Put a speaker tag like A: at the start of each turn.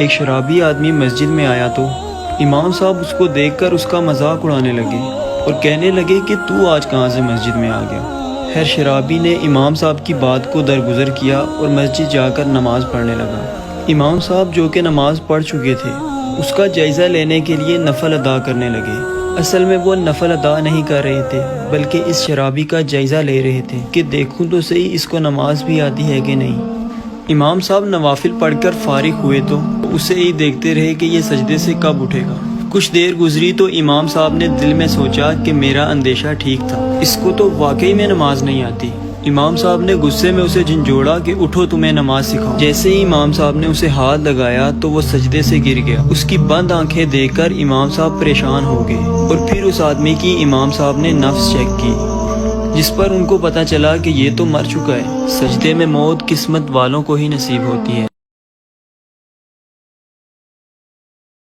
A: ایک شرابی آدمی مسجد میں آیا تو امام صاحب اس کو دیکھ کر اس کا مذاق اڑانے لگے اور کہنے لگے کہ تو آج کہاں سے مسجد میں آ گیا۔ خیر شرابی نے امام صاحب کی بات کو درگزر کیا اور مسجد جا کر نماز پڑھنے لگا۔ امام صاحب جو کہ نماز پڑھ چکے تھے اس کا جائزہ لینے کے لیے نفل ادا کرنے لگے۔ اصل میں وہ نفل ادا نہیں کر رہے تھے بلکہ اس شرابی کا جائزہ لے رہے تھے کہ دیکھوں تو صحیح اس کو نماز بھی آتی ہے کہ نہیں۔ امام صاحب نوافل پڑھ کر فارغ ہوئے تو اسے ہی دیکھتے رہے کہ یہ سجدے سے کب اٹھے گا۔ کچھ دیر گزری تو امام صاحب نے دل میں سوچا کہ میرا اندیشہ ٹھیک تھا، اس کو تو واقعی میں نماز نہیں آتی۔ امام صاحب نے غصے میں اسے جھنجھوڑا کہ اٹھو تمہیں نماز سکھاؤں۔ جیسے ہی امام صاحب نے اسے ہاتھ لگایا تو وہ سجدے سے گر گیا۔ اس کی بند آنکھیں دیکھ کر امام صاحب پریشان ہو گئے اور پھر اس آدمی کی امام صاحب نے نفس چیک کی، جس پر ان کو پتہ چلا کہ یہ تو مر چکا ہے۔ سجدے میں موت قسمت والوں کو ہی نصیب ہوتی ہے۔